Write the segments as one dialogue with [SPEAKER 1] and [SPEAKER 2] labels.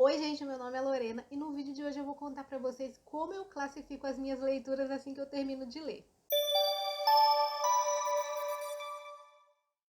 [SPEAKER 1] Oi gente, meu nome é Lorena e no vídeo de hoje eu vou contar pra vocês como eu classifico as minhas leituras assim que eu termino de ler.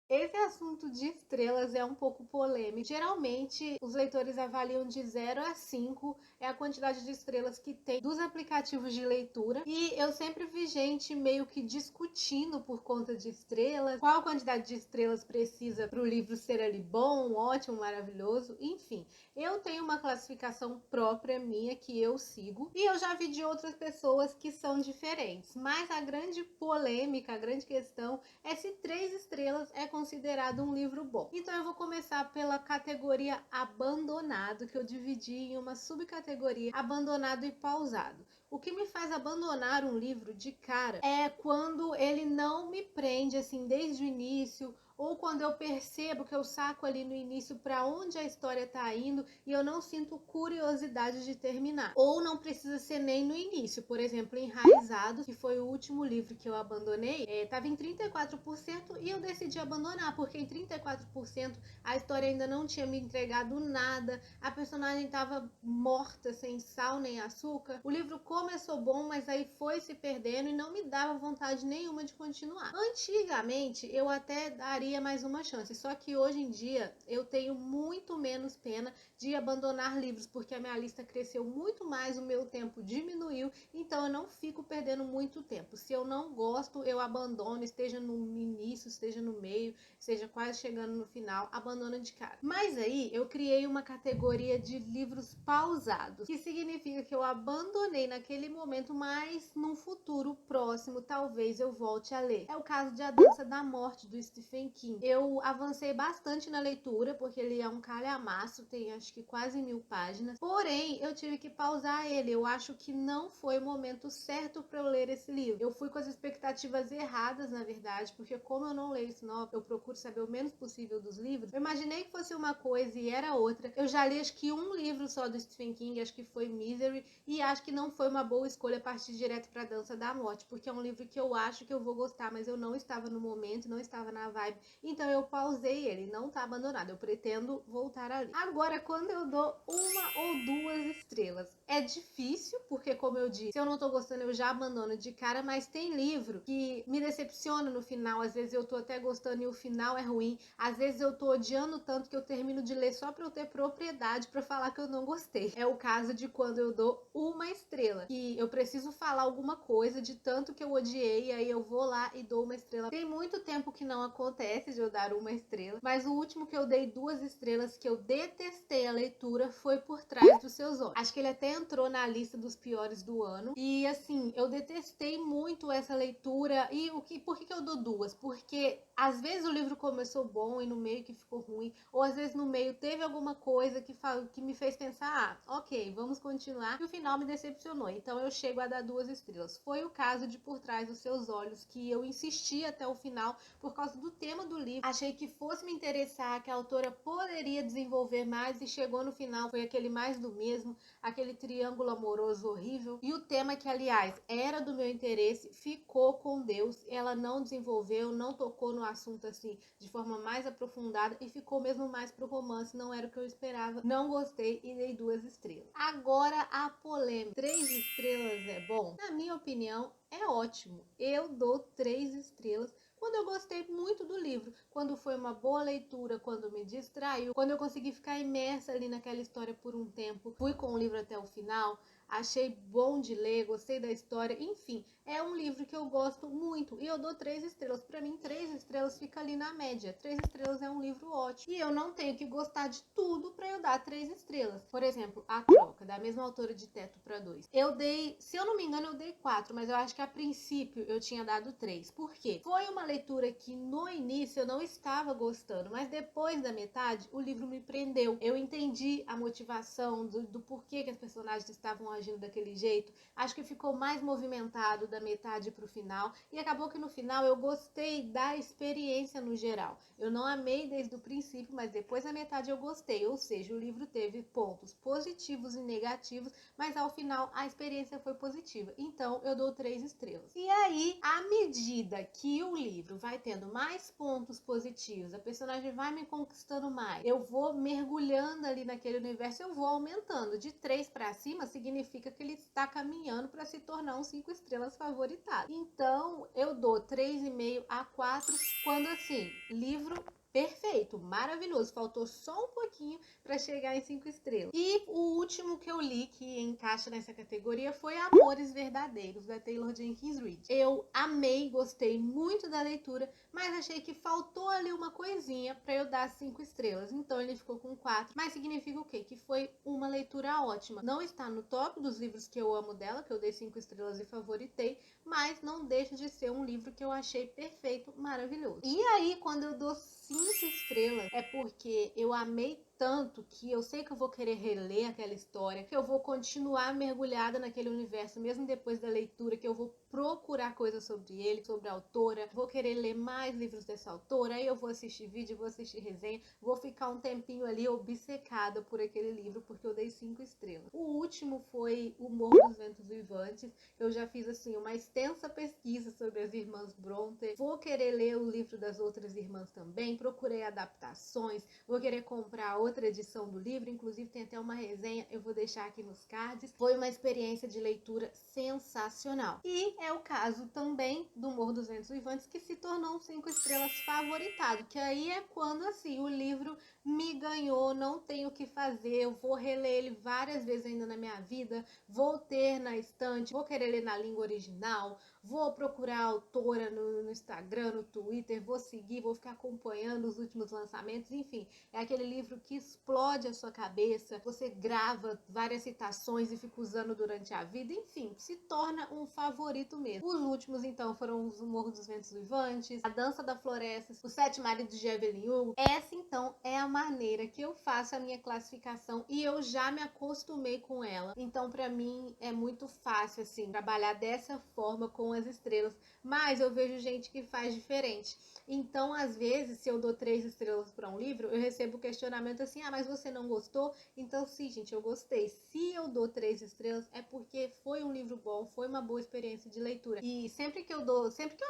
[SPEAKER 1] Esse assunto de estrelas é um pouco polêmico. Geralmente, os leitores avaliam de 0 a 5, é a quantidade de estrelas que tem dos aplicativos de leitura. E eu sempre vi gente meio que discutindo por conta de estrelas, qual quantidade de estrelas precisa para o livro ser ali bom, ótimo, maravilhoso, enfim. Eu tenho uma classificação própria minha que eu sigo e eu já vi de outras pessoas que são diferentes. Mas a grande polêmica, a grande questão é se 3 estrelas é considerado um livro bom. Então eu vou começar pela categoria abandonado, que eu dividi em uma subcategoria abandonado e pausado. O que me faz abandonar um livro de cara é quando ele não me prende assim desde o início, ou quando eu percebo que eu saco ali no início para onde a história tá indo e eu não sinto curiosidade de terminar. Ou não precisa ser nem no início. Por exemplo, Enraizados, que foi o último livro que eu abandonei, estava em 34% e eu decidi abandonar, porque em 34% a história ainda não tinha me entregado nada, a personagem estava morta, sem sal nem açúcar. O livro começou bom, mas aí foi se perdendo e não me dava vontade nenhuma de continuar. Antigamente eu até daria mais uma chance, só que hoje em dia eu tenho muito menos pena de abandonar livros, porque a minha lista cresceu muito mais, o meu tempo diminuiu, então eu não fico perdendo muito tempo. Se eu não gosto, eu abandono, esteja no início, esteja no meio, esteja quase chegando no final, abandono de cara. Mas aí eu criei uma categoria de livros pausados, que significa que eu abandonei naquele momento, mas num futuro próximo talvez eu volte a ler. É o caso de A Dança da Morte, do Stephen King. Eu avancei bastante na leitura, porque ele é um calhamaço, tem acho que quase 1000 páginas, porém eu tive que pausar ele. Eu acho que não foi o momento certo para eu ler esse livro. Eu fui com as expectativas erradas, na verdade, porque como eu não leio sinopse, eu procuro saber o menos possível dos livros. Eu imaginei que fosse uma coisa e era outra. Eu já li acho que um livro só do Stephen King, acho que foi Misery, e acho que não foi uma boa escolha partir direto para Dança da Morte, porque é um livro que eu acho que eu vou gostar, mas eu não estava no momento, não estava na vibe, então eu pausei ele, não tá abandonado, eu pretendo voltar ali. Agora, quando eu dou uma ou duas estrelas, é difícil, porque como eu disse, se eu não tô gostando eu já abandono de cara, mas tem livro que me decepciona no final, às vezes eu tô até gostando e o final é ruim, às vezes eu tô odiando tanto que eu termino de ler só pra eu ter propriedade pra falar que eu não gostei. É o caso de quando eu dou uma estrela, que eu preciso falar alguma coisa de tanto que eu odiei, aí eu vou lá e dou uma estrela. Tem muito tempo que não acontece de eu dar uma estrela, mas o último que eu dei 2 estrelas, que eu detestei a leitura, foi Por Trás dos Seus Olhos. Acho que ele até entrou na lista dos piores do ano. E assim, eu detestei muito essa leitura. E por que eu dou 2? Porque às vezes o livro começou bom e no meio que ficou ruim, ou às vezes no meio teve alguma coisa que me fez pensar, ah, ok, vamos continuar, e o final me decepcionou, então eu chego a dar 2 estrelas. Foi o caso de Por Trás dos Seus Olhos, que eu insisti até o final por causa do tema do livro, achei que fosse me interessar, que a autora poderia desenvolver mais, e chegou no final, foi aquele mais do mesmo, aquele triângulo amoroso horrível, e o tema que, aliás, era do meu interesse, ficou com Deus. Ela não desenvolveu, não tocou no assunto assim de forma mais aprofundada e ficou mesmo mais pro romance, não era o que eu esperava, não gostei e dei 2 estrelas. Agora a polêmica, 3 estrelas é bom? Na minha opinião, é ótimo. Eu dou 3 estrelas quando eu gostei muito do livro, quando foi uma boa leitura, quando me distraiu, quando eu consegui ficar imersa ali naquela história por um tempo, fui com o livro até o final, achei bom de ler, gostei da história, enfim, é um livro que eu gosto muito e eu dou 3 estrelas. Para mim, 3 estrelas fica ali na média. 3 estrelas é um livro ótimo e eu não tenho que gostar de tudo para eu dar 3 estrelas. Por exemplo, A Troca, da mesma autora de Teto para Dois. Eu dei, se eu não me engano, eu dei 4, mas eu acho que a princípio eu tinha dado 3. Por quê? Foi uma leitura que no início eu não estava gostando, mas depois da metade o livro me prendeu. Eu entendi a motivação do porquê que as personagens estavam agindo daquele jeito. Acho que ficou mais movimentado da metade pro final. E acabou que no final eu gostei da experiência no geral. Eu não amei desde o princípio, mas depois da metade eu gostei. Ou seja, o livro teve pontos positivos e negativos, mas ao final a experiência foi positiva. Então eu dou 3 estrelas. E aí, à medida que o livro vai tendo mais pontos positivos, a personagem vai me conquistando mais, eu vou mergulhando ali naquele universo, eu vou aumentando. De 3 para cima significa que ele está caminhando para se tornar um 5 estrelas favoritado. Então eu dou 3,5 a 4, quando assim, livro perfeito, maravilhoso. Faltou só um pouquinho para chegar em 5 estrelas. E o último que eu li que encaixa nessa categoria foi Amores Verdadeiros, da Taylor Jenkins Reid. Eu amei, gostei muito da leitura, mas achei que faltou ali uma coisinha para eu dar 5 estrelas. Então ele ficou com 4, mas significa o quê? Que foi uma leitura ótima. Não está no top dos livros que eu amo dela, que eu dei 5 estrelas e favoritei, mas não deixa de ser um livro que eu achei perfeito, maravilhoso. E aí, quando eu dou 5 estrelas, é porque eu amei tanto que eu sei que eu vou querer reler aquela história, que eu vou continuar mergulhada naquele universo, mesmo depois da leitura, que eu vou procurar coisas sobre ele, sobre a autora, vou querer ler mais livros dessa autora, aí eu vou assistir vídeo, vou assistir resenha, vou ficar um tempinho ali obcecada por aquele livro, porque eu dei 5 estrelas. O último foi O Morro dos Ventos Vivantes. Eu já fiz assim uma extensa pesquisa sobre as irmãs Brontë, vou querer ler o livro das outras irmãs também, procurei adaptações, vou querer comprar outra edição do livro, inclusive tem até uma resenha, eu vou deixar aqui nos cards. Foi uma experiência de leitura sensacional. E é o caso também do Morro dos Ventos Vivantes, que se tornou um 5 estrelas favoritado, que aí é quando assim o livro me ganhou, não tenho o que fazer, eu vou reler ele várias vezes ainda na minha vida, vou ter na estante, vou querer ler na língua original, vou procurar a autora no Instagram, no Twitter, vou seguir, vou ficar acompanhando os últimos lançamentos, enfim, é aquele livro que explode a sua cabeça, você grava várias citações e fica usando durante a vida, enfim, se torna um favorito mesmo. Os últimos, então, foram os Morro dos Ventos Vivantes, A Dança da Floresta, Os Sete Maridos de Evelyn Hugo. Essa, então, é a maneira que eu faço a minha classificação e eu já me acostumei com ela. Então, pra mim, é muito fácil, assim, trabalhar dessa forma com as estrelas. Mas eu vejo gente que faz diferente. Então, às vezes, se eu dou 3 estrelas para um livro, eu recebo o questionamento assim, mas você não gostou? Então, sim, gente, eu gostei. Se eu dou 3 estrelas, é porque foi um livro bom, foi uma boa experiência de leitura. E sempre que eu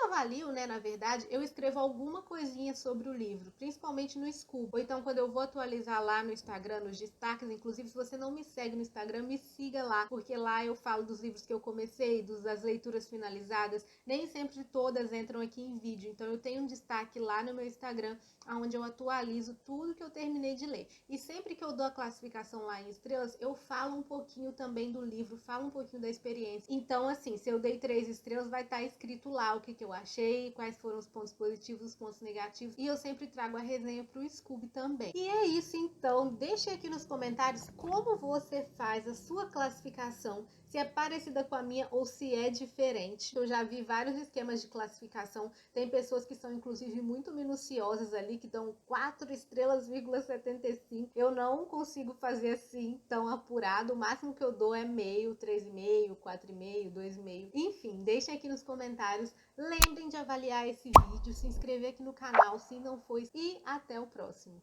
[SPEAKER 1] avalio, né, na verdade, eu escrevo alguma coisinha sobre o livro, principalmente no Scoob. Ou então, quando eu vou atualizar lá no Instagram, nos destaques, inclusive, se você não me segue no Instagram, me siga lá, porque lá eu falo dos livros que eu comecei, das leituras finalizadas. Nem sempre todas entram aqui em vídeo, então eu tenho um destaque lá no meu Instagram, onde eu atualizo tudo que eu terminei de ler. E sempre que eu dou a classificação lá em estrelas, eu falo um pouquinho também do livro, falo um pouquinho da experiência. Então, assim, se eu dei 3 estrelas, vai estar escrito lá o que eu achei, quais foram os pontos positivos, os pontos negativos. E eu sempre trago a resenha pro Scoob também. E é isso, então. Deixe aqui nos comentários como você faz a sua classificação, se é parecida com a minha ou se é diferente. Eu já vi vários esquemas de classificação. Tem pessoas que são, inclusive, muito minuciosas ali, que dão 4 estrelas,75. Eu não consigo fazer assim, tão apurado. O máximo que eu dou é meio, 3,5, 4,5, 2,5. Enfim, deixem aqui nos comentários. Lembrem de avaliar esse vídeo, se inscrever aqui no canal se não for. E até o próximo.